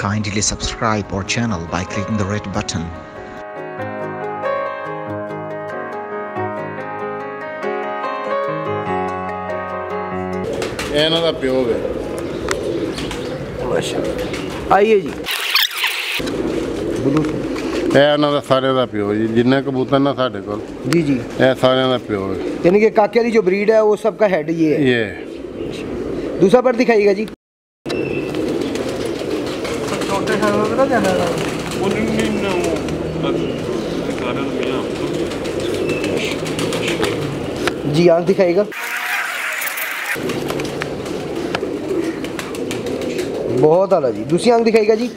Kindly subscribe our channel by clicking the red button. ਇਹਨਾਂ ਦਾ ਪਿਓ ਵੇ आइए जी ਇਹ ਇਹਨਾਂ ਦਾ ਸਾਰਿਆਂ ਦਾ ਪਿਓ ਜੀ ਜਿੰਨੇ ਕਬੂਤਰ ਨਾ ਸਾਡੇ ਕੋਲ जी जी ਇਹ ਸਾਰਿਆਂ ਦਾ ਪਿਓ ਹੈ यानी कि काके वाली जो ब्रीड है वो सबका हेड ये है। ਇਹ दूसरा बर्ड दिखाइएगा जी। जी आंख दिखाइएगा। बहुत आला जी। दूसरी आंख दिखाइएगा जी।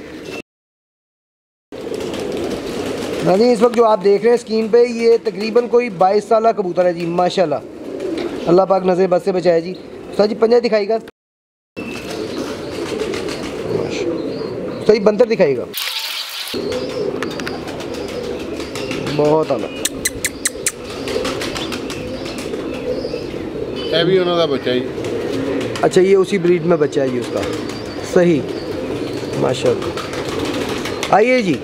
जी इस वक्त जो आप देख रहे हैं स्क्रीन पे ये तकरीबन कोई 22 साल कबूतर है जी माशाल्लाह। अल्लाह पाक नज़र बद से बचाए जी। सर जी पंजा दिखाइएगा। सही बंतर दिखाइएगा। बहुत आला। ਇਹ ਵੀ ਉਹਨਾਂ ਦਾ ਬੱਚਾ ਜੀ अच्छा ये उसी ब्रीड में बच्चा है जी उसका। सही माशाल्लाह। आइए जी।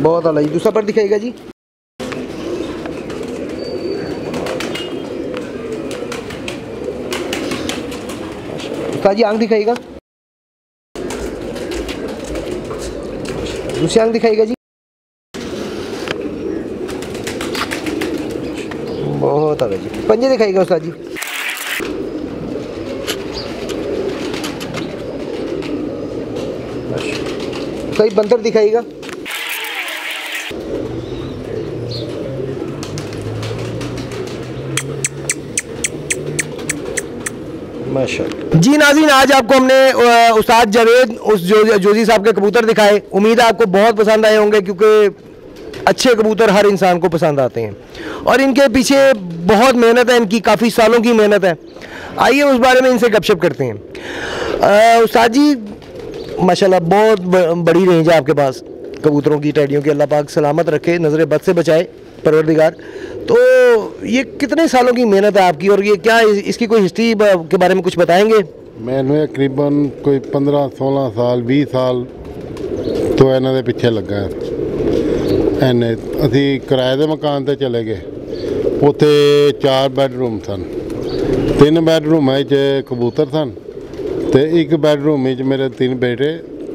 बहुत आला जी। दूसरा पर दिखाइएगा जी। उसका जी आंख दिखाइएगा। दूसरी आंख दिखाइएगा जी। बहुत आला जी। पंजे दिखाइएगा उस्ताद जी। सही बंतर दिखाइएगा। माशाअल्लाह। जी नाज़रीन आज आपको हमने उस्ताद जावेद उस जोजी साहब के कबूतर दिखाए। उम्मीद है आपको बहुत पसंद आए होंगे क्योंकि अच्छे कबूतर हर इंसान को पसंद आते हैं और इनके पीछे बहुत मेहनत है, इनकी काफ़ी सालों की मेहनत है। आइए उस बारे में इनसे गपशप करते हैं। उस्ताद जी माशाल्लाह बहुत बड़ी रेंज है आपके पास कबूतरों की, टैडियों की। अल्लाह पाक सलामत रखे, नज़र बद से बचाए परवरदिगार। तो ये कितने सालों की मेहनत है आपकी और ये क्या इसकी कोई हिस्ट्री के बारे में कुछ बताएंगे? ਮੈਨੂੰ ਤਕਰੀਬਨ ਕੋਈ 15-16 ਸਾਲ 20 ਸਾਲ ਤੋਂ ਇਹਨਾਂ ਦੇ ਪਿੱਛੇ ਲੱਗਾ ਐਨੇ। ਅਸੀਂ ਕਿਰਾਏ ਦੇ ਮਕਾਨ ਤੇ ਚਲੇ ਗਏ। ਉੱਥੇ 4 ਬੈੱਡਰੂਮ ਸਨ। 3 ਬੈੱਡਰੂਮਾਂ 'ਚ ਕਬੂਤਰ ਸਨ ਤੇ ਇੱਕ ਬੈੱਡਰੂਮ ਵਿੱਚ ਮੇਰੇ 3 ਬੇਟੇ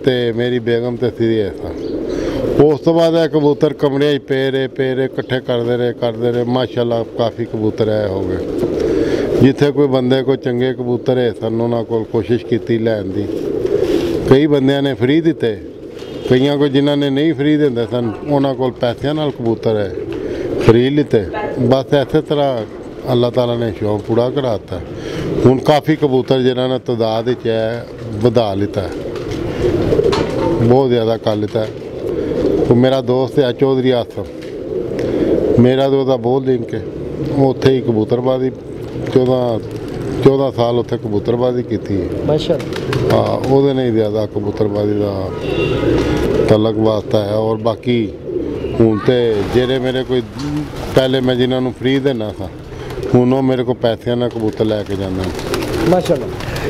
ਤੇ ਮੇਰੀ ਬੇਗਮ ਤੇ ਅਸੀਂ ਸਨ। ਉਸ ਤੋਂ ਬਾਅਦ ਇਹ ਕਬੂਤਰ ਕਮਰੇ 'ਚ ਪਏ ਰਹੇ ਇਕੱਠੇ ਕਰਦੇ ਰਹੇ ਮਾਸ਼ਾਅੱਲਾ ਕਾਫੀ ਕਬੂਤਰ ਆਏ ਹੋ ਗਏ। ਜਿੱਥੇ ਕੋਈ ਬੰਦੇ ਕੋਈ ਚੰਗੇ ਕਬੂਤਰ ਹੈ ਸਨ ਉਹਨਾਂ ਕੋਲ ਕੋਸ਼ਿਸ਼ ਕੀਤੀ ਲੈਣ ਦੀ। ਕਈ ਬੰਦਿਆਂ ਨੇ ਫਰੀ ਦਿੱਤੇ, ਕਈਆਂ ਕੋਲ ਜਿਨ੍ਹਾਂ ਨੇ ਨਹੀਂ ਫਰੀ ਦਿੰਦੇ ਸਨ ਉਹਨਾਂ ਕੋਲ ਪੈਸਿਆਂ ਨਾਲ ਕਬੂਤਰ ਹੈ ਫਰੀ ਲਿੱਤੇ। ਬਸ ਇਸੇ ਤਰ੍ਹਾਂ ਅੱਲਾਹ ਤਾਲਾ ਨੇ ਸ਼ੌਕ ਪੂਰਾ ਕਰਾਤਾ। ਹੁਣ ਕਾਫੀ ਕਬੂਤਰ ਜਿਨ੍ਹਾਂ ਨੇ ਤਾਦਾਦ ਵਿੱਚ ਹੈ ਵਧਾ ਲਿੱਤਾ, ਬਹੁਤ ਜ਼ਿਆਦਾ ਕਰ ਲਿੱਤਾ। ਉਹ ਮੇਰਾ ਦੋਸਤ ਹੈ ਚੌਧਰੀ ਆਸਮ, ਮੇਰਾ ਤਾਂ ਉਹਦਾ ਬਹੁਤ ਲਿੰਕ ਹੈ। ਉਹ ਉੱਥੇ ਹੀ ਕਬੂਤਰਬਾਜ਼ੀ 14 ਸਾਲ ਉੱਥੇ ਕਬੂਤਰਬਾਜ਼ੀ ਕੀਤੀ ਹੈ माशाल्लाह। ਹਾਂ, ਉਹਦੇ ਨਾਲ ਹੀ ਜ਼ਿਆਦਾ ਕਬੂਤਰਬਾਜ਼ੀ ਦਾ ਤਲਕ ਵਾਸਤਾ ਹੈ। ਔਰ ਬਾਕੀ ਹੁਣ ਤੇ ਜਿਹੜੇ ਮੇਰੇ ਕੋਈ ਪਹਿਲੇ ਮੈਂ ਜਿਨ੍ਹਾਂ ਨੂੰ ਫਰੀ ਦੇਣਾ ਸਾਂ ਹੁਣ ਉਹ ਮੇਰੇ ਕੋਲ ਪੈਸਿਆਂ ਨਾਲ ਕਬੂਤਰ ਲੈ ਕੇ ਜਾਂਦੇ ਨੇ माशाल्लाह।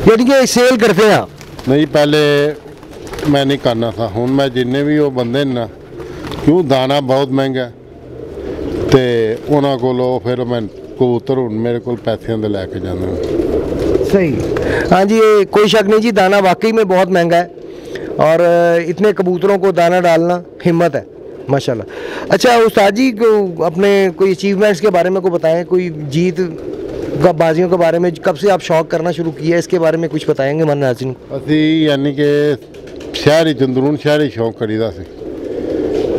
यानी कि सेल करते हैं आप? नहीं पहले मैं नहीं करना था। हूँ मैं जिन्ने भी वो बंदे ना क्यों दाना बहुत महंगा तो उन्होंने को फिर मैं कबूतर हूँ मेरे को पैसों के लैके जाना। सही। हाँ जी कोई शक नहीं जी, दाना वाकई में बहुत महंगा है और इतने कबूतरों को दाना डालना हिम्मत है माशाल्लाह। अच्छा उस्ताद जी को अपने कोई अचीवमेंट्स के बारे में को बताएं, कोई जीत का बाजियों के बारे में कब से आप शौक करना शुरू किया इसके बारे में कुछ बताएंगे मन नाज़रीन को? असी यानी कि शहर अंदरून शहर शौक करीदा सी।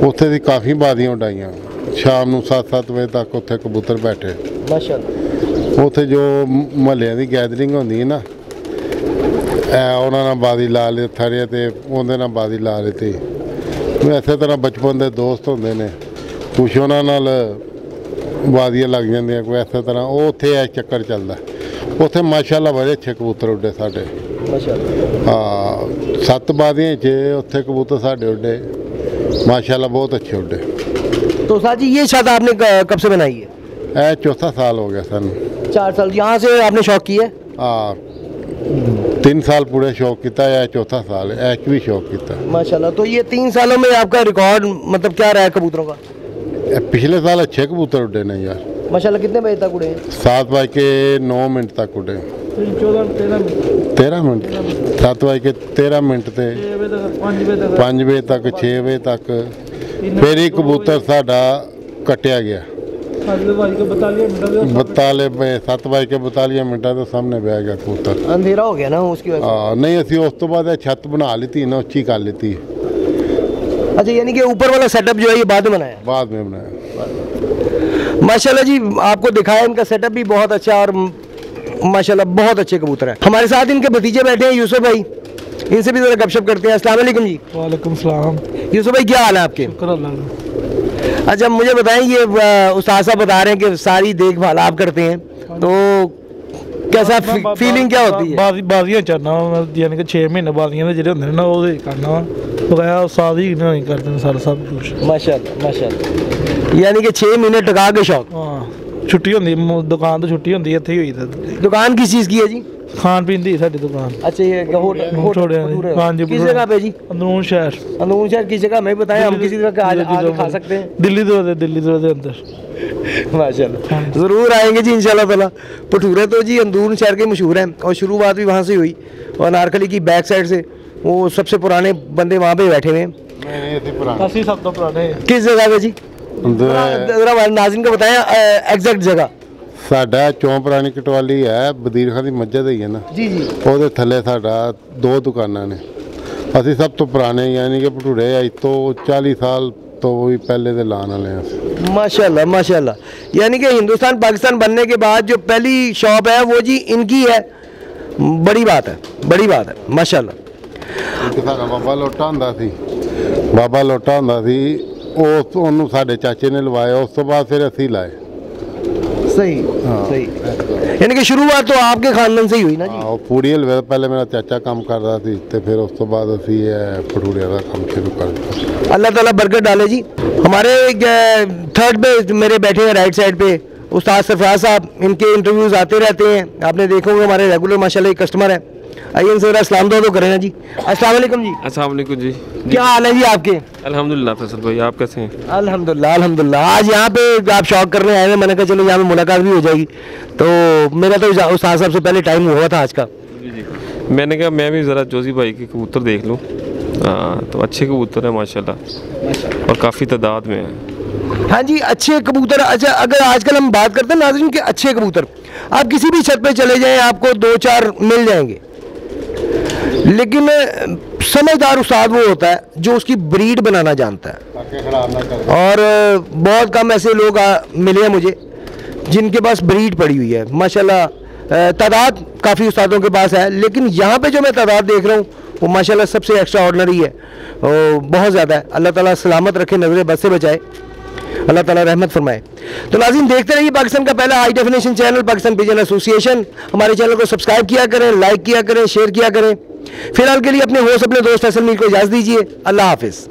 उत्थे दी काफ़ी बाजियां उडाइयां। शाम ਨੂੰ 7-7 ਵਜੇ ਤੱਕ ਉੱਥੇ ਕਬੂਤਰ ਬੈਠੇ माशाल्लाह। ਉੱਥੇ ਜੋ ਮਹੱਲਿਆਂ ਦੀ ਗੈਦਰਿੰਗ ਹੁੰਦੀ ਹੈ ਨਾ ਉਹਨਾਂ ਨਾਲ ਬਾਜ਼ੀ ਲਾ ਲਈ ਥਾਰੇ ਤੇ ਉਹਦੇ ਨਾਲ ਬਾਜ਼ੀ ਲਾ ਲਈ। ਇਸੇ ਤਰ੍ਹਾਂ ਬਚਪਨ ਦੇ ਦੋਸਤ ਹੁੰਦੇ ਨੇ ਕੁਛ ਉਹਨਾਂ ਨਾਲ ਬਾਜ਼ੀਆਂ ਲੱਗ ਜਾਂਦੀਆਂ ਕੋਈ ਇਸੇ ਤਰ੍ਹਾਂ ਉਹ ਉੱਥੇ ਇਹ ਚੱਕਰ ਚੱਲਦਾ। ਉੱਥੇ ਮਾਸ਼ਾਅੱਲਾ ਬੜੇ ਅੱਛੇ ਕਬੂਤਰ ਉੱਡੇ ਸਾਡੇ माशाल्लाह। ਹਾਂ 7 ਬਾਜ਼ੀਆਂ 'ਚ ਉੱਥੇ ਕਬੂਤਰ ਸਾਡੇ ਉੱਡੇ माशाल्लाह बहुत अच्छे उड्डे। तो साहब जी ये छत आपने कब से बनाई है? ਇਹ चौथा साल हो गया सन। 4 साल यहाँ से आपने शौक किया है? 3 साल पूरे शौक किया है, चौथा साल है, एक भी शौक किया। माशाल्लाह। तो ये 3 सालों में आपका रिकॉर्ड मतलब क्या रहा है कबूतरों का? पिछले साल अच्छे कबूतर उड़े ने यार, माशाल्लाह। कितने बजे तक उड़े हैं? 7:09 तक उड़े। 13 मिनट 7:13 थे, 5 बजे तक, 6 बजे तक। फिर ही कबूतर साडा कटिया गया 7:42 मिनट तो सामने बह गया कबूतर। अंधेरा हो गया ना उसकी वजह से? नहीं, असी उस तो बाद छत बना ली थी ना, उच्ची कर ली थी। अच्छा, यानी कि ऊपर वाला सेटअप जो है ये बाद में बनाया? बाद में बनाया। माशाल्लाह जी, आपको दिखाया इनका सेटअप भी बहुत अच्छा और माशाल्लाह बहुत अच्छे कबूतर हैं। हमारे साथ इनके भतीजे बैठे हैं यूसुफ भाई, इनसे भी जरा गपशप करते हैं। अस्सलाम वालेकुम जी। वालेकुम सलाम। यूसुफ भाई क्या हाल है आपके? शुक्र अल्लाह। अच्छा, मुझे बताएं, ये उस्ताद साहब बता रहे हैं कि सारी देखभाल आप करते हैं, तो कैसा फीलिंग क्या होती है? बाजियां चढ़ना यानी कि 6 महीने बाजियां ਜਿਹੜੇ ਹੁੰਦੇ ਨੇ ਨਾ ਉਹ करना ਵਾ बगैर उस्ताद ही नहीं करते हैं सारा सब कुछ। माशाल्लाह माशाल्लाह। यानी कि 6 महीने टका के शौक। हाँ, छुट्टी होंदी दुकान तो छुट्टी होंदी ਇੱਥੇ ही हुई। दुकान किस चीज़ की है जी? खान पीन दी साडी दुकान। अच्छा, ये होटल हाँ जी। किस जगह पे जी? अंदरून शहर। अंदरून शहर की जगह मैं बताएं, हम किसी जगह आगे खा सकते हैं? दिल्ली दे अंदर। माशाल्लाह, ज़रूर आएंगे जी इंशाल्लाह ताला। भटूरे तो जी अंदरून शहर के मशहूर हैं और शुरुआत भी वहाँ से हुई, और नारकली की बैक साइड से वो सबसे पुराने बंदे वहाँ पे बैठे हुए हैं। असली सब तो पुराने। किस जगह पे जी? जरा नाज़रीन को बताएं एग्जैक्ट जगह। साडा चौं पुरानी कटवाली है, बदीर खां दी मस्जिद है ना जी जी। ਉਹਦੇ ਥੱਲੇ ਸਾਡਾ 2 ਦੁਕਾਨਾਂ ਨੇ। ਅਸੀਂ ਸਭ ਤੋਂ ਪੁਰਾਣੇ ਯਾਨੀ ਕਿ ਭਟੂਰੇ ਅੱਜ ਤੋਂ 40 ਸਾਲ तो भी पहले से लाने वाले हैं। माशाल्लाह माशाल्लाह। यानी कि हिंदुस्तान पाकिस्तान बनने के बाद जो पहली शॉप है वो जी इनकी है। बड़ी बात है, बड़ी बात है माशाल्लाह। बाबा लोटा हुंदा सी, बाबा लोटा हुंदा सी, उस ਉਹਨੂੰ ਸਾਡੇ ਚਾਚੇ ने लवाया, उस तो बाद फिर ਅਸੀਂ लाए। सही सही। यानी कि शुरुआत तो आपके खानदान से ही हुई ना जी? हाँ, पूरी हलवे पहले मेरा चाचा काम करता सी, ते फिर उस तो बाद ਅਸੀਂ भटूरे का काम शुरू कर दिया। अल्लाह ताला बरकत डाले जी। हमारे थर्ड पे मेरे बैठे हैं राइट साइड पे उस्ताद सरफराज साहब, इनके इंटरव्यूज आते रहते हैं, आपने देखा होगा, हमारे रेगुलर माशाल्लाह एक कस्टमर है। आइए इनसे जरा सलाम दो करें ना जी। अस्सलाम वालेकुम जी। अस्सलाम वालेकुम जी। क्या हाल है जी आपके? अल्हम्दुलिल्लाह फैसल भाई, आप कैसे हैं? अल्हम्दुलिल्लाह अल्हम्दुलिल्लाह। आज यहाँ पे आप शौक करने आए हैं, मैंने कहा चलो यहाँ पे मुलाकात भी हो जाएगी। तो मेरा तो उस्ताद साहब से पहले टाइम हुआ था आज का। मैंने कहा मैं भी ज़रा जोजी भाई के कबूतर देख लूँ। तो अच्छे कबूतर हैं माशाल्लाह, और काफ़ी तादाद में हैं। हाँ जी, अच्छे कबूतर। अच्छा, अगर आजकल हम बात करते हैं नाज़रीन के अच्छे कबूतर, आप किसी भी छत पे चले जाएं आपको 2-4 मिल जाएंगे, लेकिन समझदार उस्ताद वो होता है जो उसकी ब्रीड बनाना जानता है। और बहुत कम ऐसे लोग मिले हैं मुझे जिनके पास ब्रीड पड़ी हुई है माशाल्लाह। तादाद काफ़ी उस्तादों के पास है, लेकिन यहाँ पे जो मैं तादाद देख रहा हूँ वो माशाल्लाह सबसे एक्स्ट्रा ऑर्डनरी है, बहुत ज़्यादा है। अल्लाह ताला सलामत रखे, नजर बद से बचाए, अल्लाह ताला रहमत फरमाए। तो नाज़रीन देखते रहिए पाकिस्तान का पहला high definition channel Pakistan pigeon association. हमारे चैनल को सब्सक्राइब किया करें, लाइक किया करें, शेयर किया करें। फिलहाल के लिए अपने होस्ट अपने दोस्त फैसल मीर को इजाज़त दीजिए। अल्लाह हाफिज़।